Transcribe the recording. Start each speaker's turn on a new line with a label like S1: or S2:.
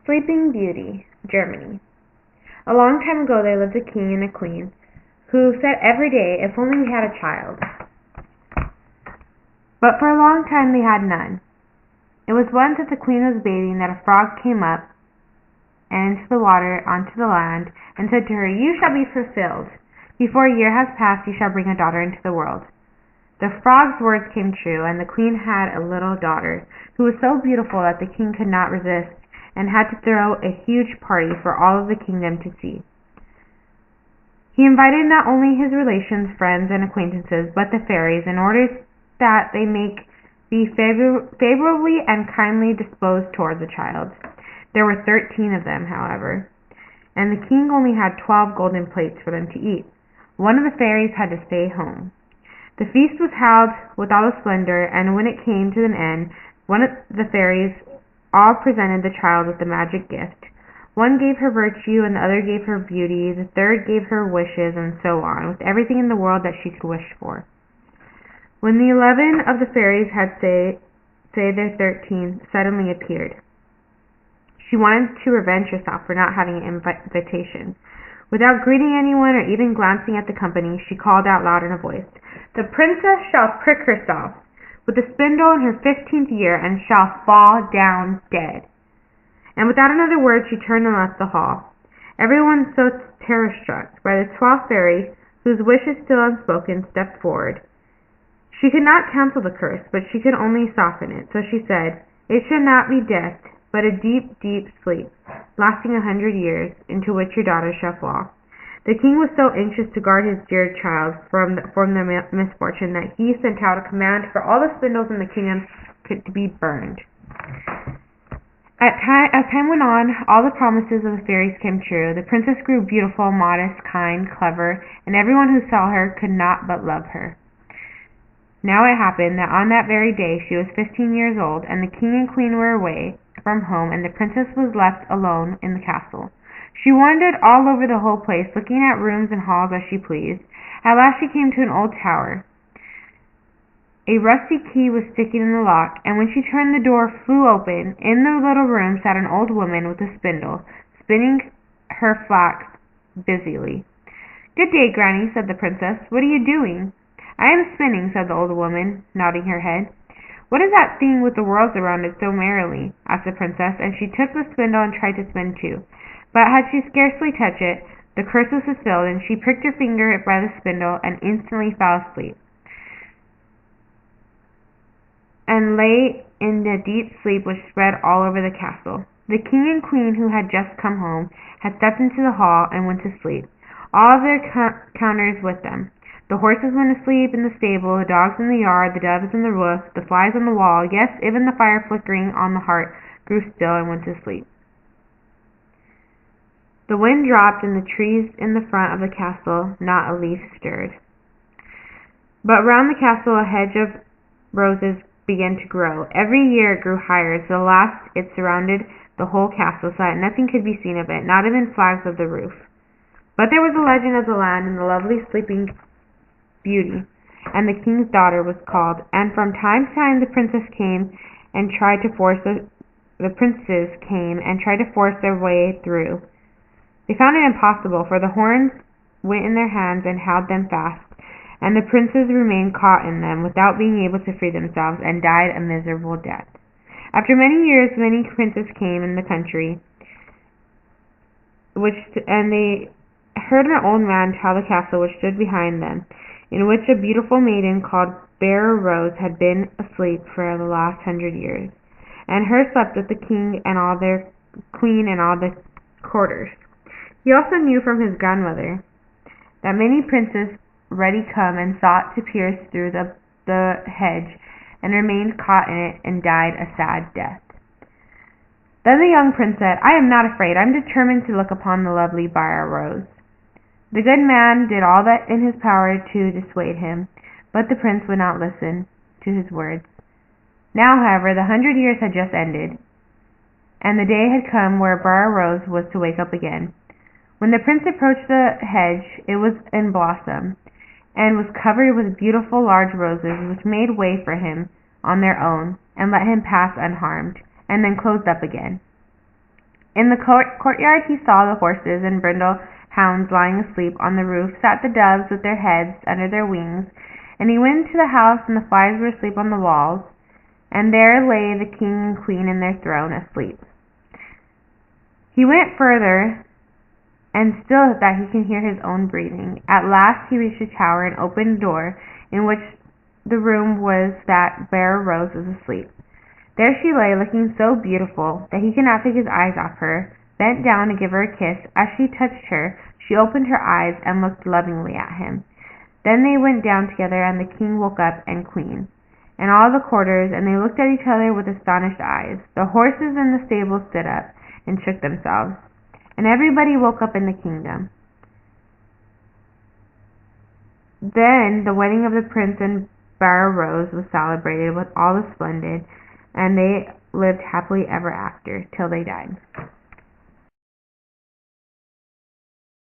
S1: Sleeping Beauty, Germany. A long time ago there lived a king and a queen who said every day, if only we had a child. But for a long time they had none. It was once as the queen was bathing that a frog came up and into the water onto the land and said to her, "You shall be fulfilled. Before a year has passed you shall bring a daughter into the world." The frog's words came true, and the queen had a little daughter who was so beautiful that the king could not resist and had to throw a huge party for all of the kingdom to see. He invited not only his relations, friends, and acquaintances, but the fairies, in order that they may be favorably and kindly disposed toward the child. There were 13 of them, however, and the king only had 12 golden plates for them to eat. One of the fairies had to stay home. The feast was held with all the splendor, and when it came to an end, one of the fairies all presented the child with the magic gift. One gave her virtue, and the other gave her beauty, the third gave her wishes, and so on, with everything in the world that she could wish for. When the 11 of the fairies had say their 13 suddenly appeared. She wanted to revenge herself for not having an invitation. Without greeting anyone or even glancing at the company, she called out loud in a voice, "The princess shall prick herself with a spindle in her 15th year and shall fall down dead." And without another word she turned and left the hall. Everyone so terror-struck by the 12th fairy, whose wish is still unspoken, stepped forward. She could not cancel the curse, but she could only soften it, so she said, "It shall not be death, but a deep, deep sleep, lasting 100 years, into which your daughter shall fall." The king was so anxious to guard his dear child from the misfortune that he sent out a command for all the spindles in the kingdom to be burned. As time went on, all the promises of the fairies came true. The princess grew beautiful, modest, kind, clever, and everyone who saw her could not but love her. Now it happened that on that very day she was 15 years old, and the king and queen were away from home, and the princess was left alone in the castle. She wandered all over the whole place, looking at rooms and halls as she pleased. At last she came to an old tower. A rusty key was sticking in the lock, and when she turned the door flew open. In the little room sat an old woman with a spindle, spinning her flax busily. "Good day, Granny," said the princess. "What are you doing?" "I am spinning," said the old woman, nodding her head. "What is that thing with the whorls around it so merrily?" asked the princess, and she took the spindle and tried to spin too. But had she scarcely touched it, the curse was fulfilled, and she pricked her finger by the spindle and instantly fell asleep, and lay in a deep sleep which spread all over the castle. The king and queen, who had just come home, had stepped into the hall and went to sleep, all of their counters with them. The horses went asleep in the stable, the dogs in the yard, the doves in the roof, the flies on the wall, yes, even the fire flickering on the hearth grew still and went to sleep. The wind dropped, and the trees in the front of the castle, not a leaf stirred. But round the castle a hedge of roses began to grow. Every year it grew higher, so at last it surrounded the whole castle, so that nothing could be seen of it, not even flags of the roof. But there was a legend of the land, and the lovely Sleeping Beauty, and the king's daughter was called, and from time to time the princes came and tried to force their way through. They found it impossible, for the horns went in their hands and held them fast, and the princes remained caught in them without being able to free themselves, and died a miserable death. After many years many princes came in the country, and they heard an old man tell the castle which stood behind them, in which a beautiful maiden called Bearer Rose had been asleep for the last 100 years, and her slept with the king and all their queen and all the courtiers. He also knew from his grandmother that many princes ready come and sought to pierce through the hedge, and remained caught in it and died a sad death. Then the young prince said, "I am not afraid. I am determined to look upon the lovely Bearer Rose." The good man did all that in his power to dissuade him, but the prince would not listen to his words. Now, however, the 100 years had just ended, and the day had come where Bearer Rose was to wake up again. When the prince approached the hedge, it was in blossom, and was covered with beautiful large roses, which made way for him on their own, and let him pass unharmed, and then closed up again. In the courtyard he saw the horses and brindle hounds lying asleep. On the roof sat the doves with their heads under their wings. And he went into the house, and the flies were asleep on the walls, and there lay the king and queen in their throne asleep. He went further, and still that he can hear his own breathing. At last he reached a tower and opened a door, in which the room was that Bear Rose was asleep. There she lay, looking so beautiful that he could not take his eyes off her, bent down to give her a kiss. As she touched her, she opened her eyes and looked lovingly at him. Then they went down together, and the king woke up, and queen, and all the courtiers, and they looked at each other with astonished eyes. The horses in the stable stood up and shook themselves, and everybody woke up in the kingdom. Then the wedding of the prince and Bear Rose was celebrated with all the splendid, and they lived happily ever after till they died.